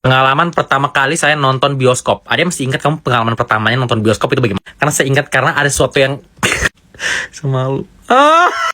Pengalaman pertama kali saya nonton bioskop. Ada yang masih ingat kamu pengalaman pertamanya nonton bioskop itu bagaimana? Karena saya ingat karena ada sesuatu yang semalu.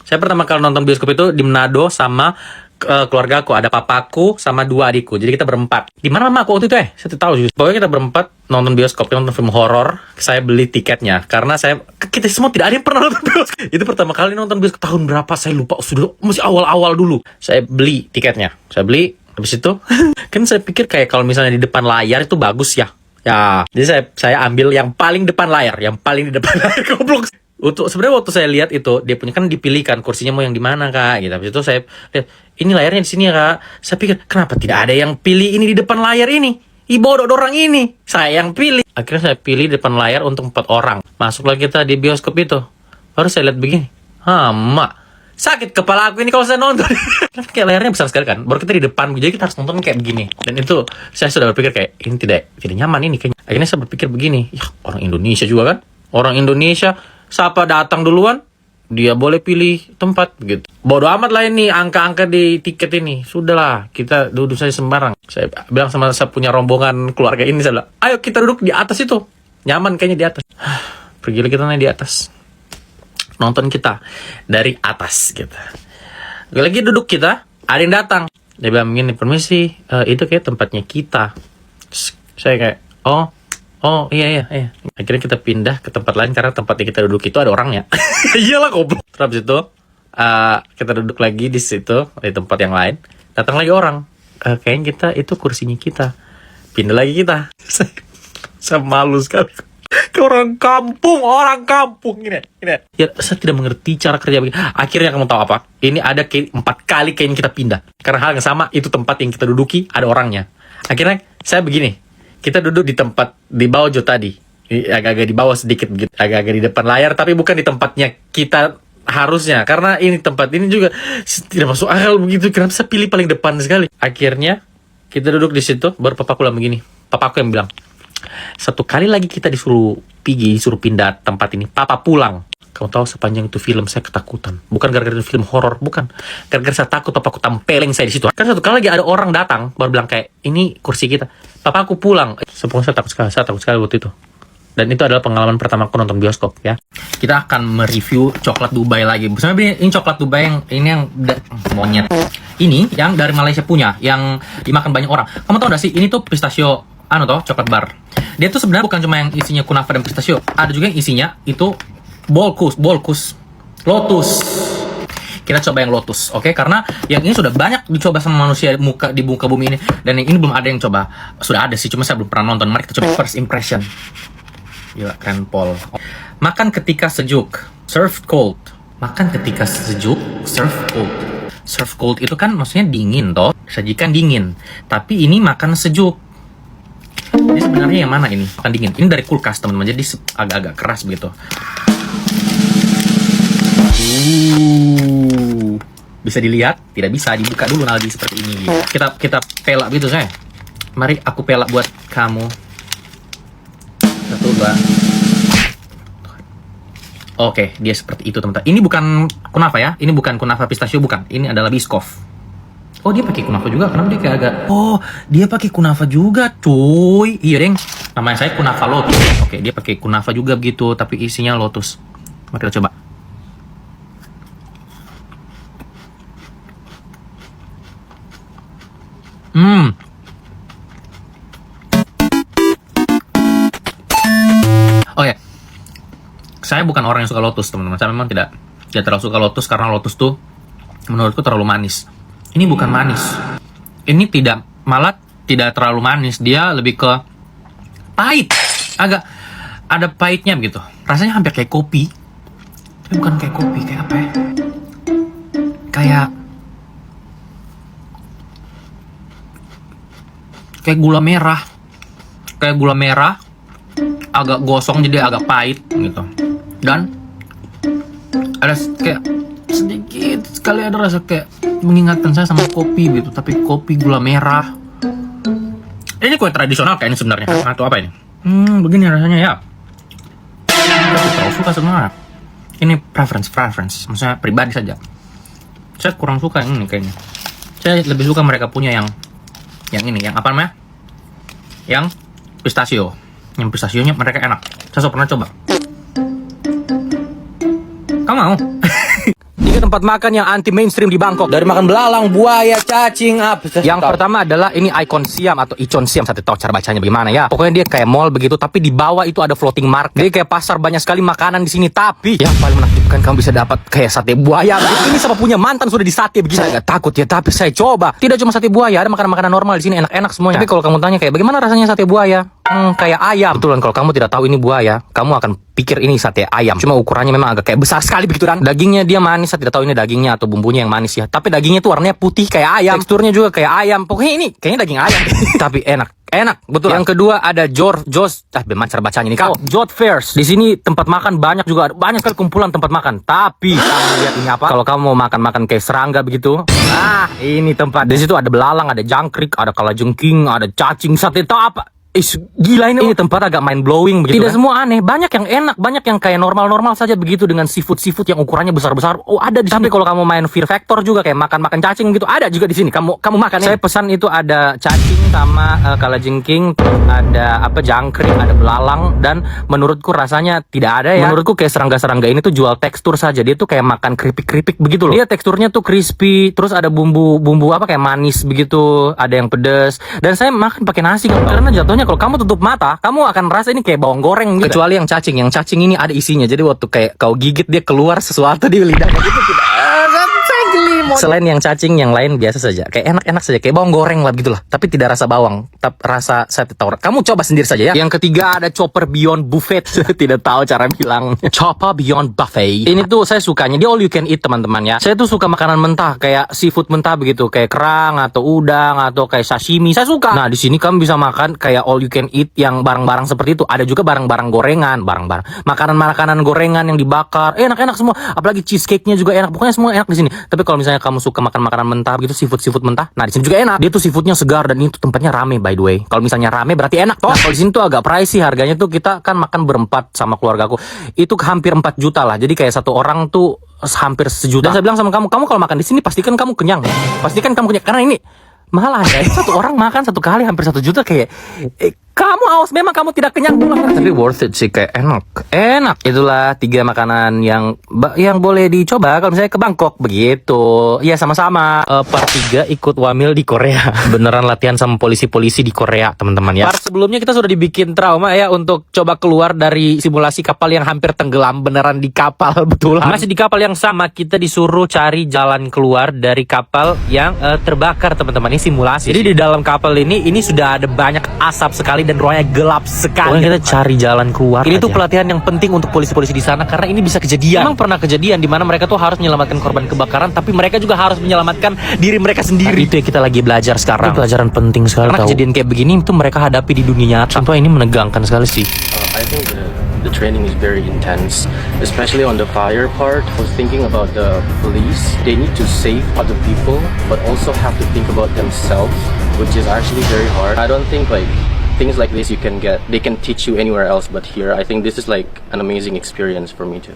Saya pertama kali nonton bioskop itu di Manado sama keluarga aku. Ada papaku sama 2 adikku. Jadi kita berempat. Di mana mama aku waktu itu Saya tidak tahu. Pokoknya kita berempat nonton bioskop, nonton film horor. Saya beli tiketnya karena kita semua tidak ada yang pernah nonton bioskop. Itu pertama kali nonton bioskop tahun berapa saya lupa. Sudah masih awal-awal dulu. Saya beli tiketnya. Saya beli. Habis itu kan saya pikir kayak kalau misalnya di depan layar itu bagus ya. Ya, jadi saya ambil yang paling depan layar, yang paling di depan layar. Goblok. Sebenarnya waktu saya lihat itu dia punya kan dipilihkan kursinya mau yang di mana Kak gitu. Habis itu saya lihat ini layarnya di sini ya Kak. Saya pikir kenapa tidak ada yang pilih ini di depan layar ini? Bodoh orang ini. Saya yang pilih. Akhirnya saya pilih depan layar untuk 4 orang. Masuklah kita di bioskop itu. Baru saya lihat begini. Mak. Sakit kepala aku ini kalau saya nonton. Kan kayak layarnya besar sekali kan. Baru kita di depan, jadi kita harus nonton kayak begini. Dan itu saya sudah berpikir kayak ini tidak nyaman ini kayaknya. Akhirnya saya berpikir begini, ya orang Indonesia juga kan. Orang Indonesia siapa datang duluan, dia boleh pilih tempat gitu. Bodoh amat lah ini angka-angka di tiket ini. Sudahlah, kita duduk saja sembarang. Saya bilang sama saya punya rombongan keluarga ini, saya bilang, ayo kita duduk di atas itu. Nyaman kayaknya di atas. Pergilah kita naik di atas. Nonton kita dari atas gitu. Lagi duduk kita, ada yang datang. Dia bilang begini, permisi, itu kayak tempatnya kita. Saya kayak, oh iya. Akhirnya kita pindah ke tempat lain karena tempat yang kita duduk itu ada orangnya. Iyalah goblok. Terus itu kita duduk lagi di situ di tempat yang lain. Datang lagi orang. Kayaknya kita itu kursinya kita. Pindah lagi kita. Saya malu sekali. Ke orang kampung ini. Ya, saya tidak mengerti cara kerja begini. Akhirnya kamu tahu apa? Ini ada 4 kali kayaknya kita pindah. Karena hal yang sama, itu tempat yang kita duduki, ada orangnya. Akhirnya saya begini. Kita duduk di tempat di bawah tadi. Agak-agak di bawah sedikit begitu. Agak-agak di depan layar, tapi bukan di tempatnya kita harusnya. Karena ini tempat ini juga tidak masuk akal begitu. Kenapa saya pilih paling depan sekali? Akhirnya kita duduk di situ, baru papaku bilang begini. Papaku yang bilang, 1 kali lagi kita disuruh pindah tempat ini, papa pulang. Kamu tahu sepanjang itu film saya ketakutan. Bukan gara-gara itu film horor, bukan. Gara-gara saya takut papaku tampeleng saya di situ. Kan 1 kali lagi ada orang datang baru bilang kayak ini kursi kita. Papaku pulang. Saya takut sekali waktu itu. Dan itu adalah pengalaman pertama aku nonton bioskop ya. Kita akan mereview coklat Dubai lagi. Sebenarnya ini coklat Dubai yang monyet. Ini yang dari Malaysia punya, yang dimakan banyak orang. Kamu tahu gak sih ini tuh pistachio coklat bar. Dia tuh sebenarnya bukan cuma yang isinya kunafa dan pistachio, ada juga yang isinya itu bolkus, lotus. Kita coba yang lotus, oke? Karena yang ini sudah banyak dicoba sama manusia di muka bumi ini, dan yang ini belum ada yang coba. Sudah ada sih, cuma saya belum pernah nonton. Mari kita coba first impression. Gila, keren pol. Makan ketika sejuk, serve cold. Makan ketika sejuk, serve cold. Serve cold itu kan maksudnya dingin toh, sajikan dingin. Tapi ini makan sejuk. Jadi sebenarnya yang mana ini? Makan dingin. Ini dari kulkas teman-teman. Jadi agak-agak keras begitu. Bisa dilihat? Tidak bisa. Dibuka dulu Naldi seperti ini. Kita pelak gitu saya. Mari aku pelak buat kamu. 1, 2. Oke, dia seperti itu teman-teman. Ini bukan kunafa ya. Ini bukan kunafa pistachio, bukan. Ini adalah Biscoff. Oh, dia pakai kunafa juga. Kenapa dia kayak agak... Oh, dia pakai kunafa juga, cuy. Iya, deng. Namanya saya kunafa lotus. Oke, dia pakai kunafa juga begitu, tapi isinya lotus. Mari kita coba. Oh ya. Saya bukan orang yang suka lotus, teman-teman. Saya memang tidak terlalu suka lotus karena lotus tuh menurutku terlalu manis. Ini bukan manis. Ini malah tidak terlalu manis. Dia lebih ke pahit. Agak ada pahitnya begitu. Rasanya hampir kayak kopi. Tapi bukan kayak kopi, kayak apa ya? Kayak gula merah. Kayak gula merah. Agak gosong jadi agak pahit gitu. Dan ada kayak sedikit sekali ada rasa kayak mengingatkan saya sama kopi gitu, tapi kopi gula merah. Ini kue tradisional kayaknya sebenarnya atau apa ini? Begini rasanya ya. Tapi terlalu suka sebenarnya. Ini preference, maksudnya pribadi saja. Saya kurang suka yang ini kayaknya. Saya lebih suka mereka punya yang ini, yang apa namanya? yang pistachio. Yang pistasionya mereka enak. Saya pernah coba. Kamu mau? 3 tempat makan yang anti mainstream di Bangkok. Dari makan belalang, buaya, cacing, apa. Yang pertama adalah ini Icon Siam atau Icon Siam. Saya tahu cara bacanya bagaimana ya. Pokoknya dia kayak mall begitu, tapi di bawah itu ada floating market. Dia kayak pasar, banyak sekali makanan di sini. Tapi yang paling menakjubkan, kamu bisa dapat kayak sate buaya. Ini siapa punya mantan sudah di sate begini. Saya gak takut ya, tapi saya coba. Tidak cuma sate buaya, ada makanan-makanan normal di sini enak-enak semuanya. Tapi kalau kamu tanya kayak bagaimana rasanya sate buaya? Kayak ayam. Betulan, kalau kamu tidak tahu ini buaya, kamu akan pikir ini sate ayam. Cuma ukurannya memang agak kayak besar sekali begitu kan. Dagingnya dia manis, saya tidak tahu ini dagingnya atau bumbunya yang manis ya. Tapi dagingnya tuh warnanya putih kayak ayam. Teksturnya juga kayak ayam. Pokoknya ini kayaknya daging ayam. Tapi enak, betul. Yang kedua ada bagaimana cara bacanya ini kau? Jot Fairs. Di sini tempat makan banyak juga, banyak sekali kumpulan tempat makan. Tapi kamu lihat ini apa? Kalau kamu mau makan kayak serangga begitu, ini tempat. Di situ ada belalang, ada jangkrik, ada kalajengking, ada cacing, sate tahu apa? Gila ini tempat agak mind blowing begitu. Tidak semua aneh, banyak yang enak, banyak yang kayak normal-normal saja begitu dengan seafood yang ukurannya besar-besar. Oh, ada di sini. Tapi kalau kamu main Fear Factor juga kayak makan cacing gitu, ada juga di sini. Kamu makan. Saya pesan itu ada cacing sama kalajengking, ada jangkrik, ada belalang, dan menurutku rasanya tidak ada ya. Menurutku kayak serangga-serangga ini tuh jual tekstur saja. Dia tuh kayak makan keripik-keripik begitu loh. Dia teksturnya tuh crispy, terus ada bumbu kayak manis begitu, ada yang pedas. Dan saya makan pakai nasi karena jatuhnya kalau kamu tutup mata, kamu akan rasa ini kayak bawang goreng gitu. Kecuali yang cacing. Yang cacing ini ada isinya. Jadi waktu kayak kau gigit dia keluar sesuatu di lidahnya gitu. Selain yang cacing, yang lain biasa saja. Kayak enak-enak saja, kayak bawang goreng lah begitulah. Tapi tidak rasa bawang, tapi rasa sate tawar. Kamu coba sendiri saja ya. Yang ketiga ada Chopper Beyond Buffet. Tidak tahu cara bilang. Chopper Beyond Buffet. Ini tuh saya sukanya, dia all you can eat teman-teman ya. Saya tuh suka makanan mentah, kayak seafood mentah begitu, kayak kerang atau udang atau kayak sashimi. Saya suka. Nah, di sini kamu bisa makan kayak all you can eat yang barang-barang seperti itu. Ada juga barang-barang gorengan, makanan-makanan gorengan yang dibakar. Enak-enak semua. Apalagi cheesecake-nya juga enak. Pokoknya semua enak di sini. Tapi kalau misalnya kamu suka makan makanan mentah gitu, seafood mentah, nah di sini juga enak. Dia tuh seafoodnya segar dan itu tempatnya rame by the way. Kalau misalnya rame berarti enak toh. Nah, kalau di sini tuh agak pricey harganya tuh. Kita kan makan berempat sama keluargaku. Itu hampir 4 juta lah. Jadi kayak satu orang tuh hampir sejuta. Dan saya bilang sama kamu kalau makan di sini pastikan kamu kenyang. Karena ini mahal aja. Satu orang makan satu kali hampir 1 juta kayak kamu haus, memang kamu tidak kenyang pulang. Tapi worth it sih, kayak enak. Itulah 3 makanan yang boleh dicoba kalau misalnya ke Bangkok begitu. Ya sama-sama. Part 3 ikut wamil di Korea. Beneran latihan sama polisi-polisi di Korea teman-teman ya. Part sebelumnya kita sudah dibikin trauma ya untuk coba keluar dari simulasi kapal yang hampir tenggelam. Beneran di kapal betulan. Masih di kapal yang sama, kita disuruh cari jalan keluar dari kapal yang terbakar teman-teman. Ini simulasi. Jadi di dalam kapal ini sudah ada banyak asap sekali dan ruangnya gelap sekali. Pokoknya kita cari jalan keluar. Ini tuh pelatihan yang penting untuk polisi-polisi di sana karena ini bisa kejadian. Memang pernah kejadian di mana mereka tuh harus menyelamatkan korban kebakaran, tapi mereka juga harus menyelamatkan diri mereka sendiri. Itu yang kita lagi belajar sekarang. Ini pelajaran penting sekali. Karena kejadian kayak begini itu mereka hadapi di dunia nyata. Contoh ini menegangkan sekali sih. I think the training is very intense, especially on the fire part. I was thinking about the police. They need to save other people, but also have to think about themselves, which is actually very hard. I don't think things like this they can teach you anywhere else but here. I think this is like an amazing experience for me too.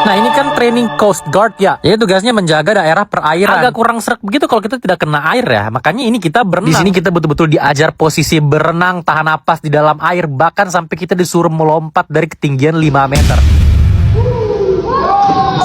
Nah ini kan training Coast Guard ya. Jadi tugasnya menjaga daerah perairan. Agak kurang srek begitu kalau kita tidak kena air ya. Makanya ini kita berenang. Di sini kita betul-betul diajar posisi berenang, tahan napas di dalam air. Bahkan sampai kita disuruh melompat dari ketinggian 5 meter.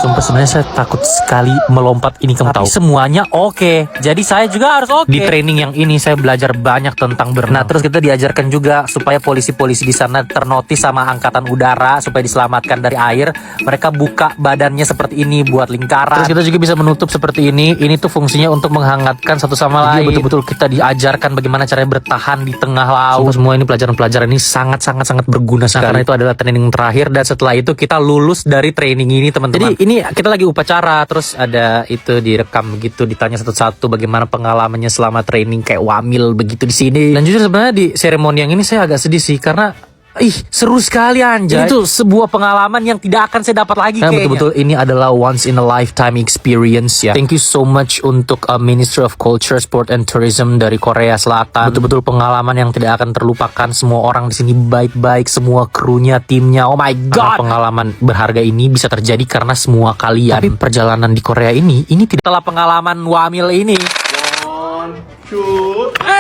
Sumpah sebenarnya saya takut sekali melompat ini, kamu tahu. Semuanya oke. Jadi saya juga harus oke. Di training yang ini saya belajar banyak tentang berenang. Nah, terus kita diajarkan juga supaya polisi-polisi di sana ternotis sama angkatan udara supaya diselamatkan dari air. Mereka buka badannya seperti ini buat lingkaran. Terus kita juga bisa menutup seperti ini. Ini tuh fungsinya untuk menghangatkan satu sama lain. Betul-betul kita diajarkan bagaimana caranya bertahan di tengah laut. Semua ini pelajaran-pelajaran ini sangat berguna sekali. Karena itu adalah training terakhir dan setelah itu kita lulus dari training ini, teman-teman. Jadi ini kita lagi upacara, terus ada itu direkam begitu, ditanya satu-satu bagaimana pengalamannya selama training kayak wamil begitu di sini. Dan jujur sebenarnya di seremoni yang ini saya agak sedih sih karena Ih, seru sekali anjay. Itu sebuah pengalaman yang tidak akan saya dapat lagi kayaknya. Betul-betul ini adalah once in a lifetime experience ya. Thank you so much untuk Ministry of Culture, Sport and Tourism dari Korea Selatan. Betul-betul pengalaman yang tidak akan terlupakan. Semua orang di sini baik-baik, semua krunya, timnya. Oh my god. Pengalaman berharga ini bisa terjadi karena semua kalian. Tapi perjalanan di Korea ini tidak. Setelah pengalaman wamil ini. 1, 2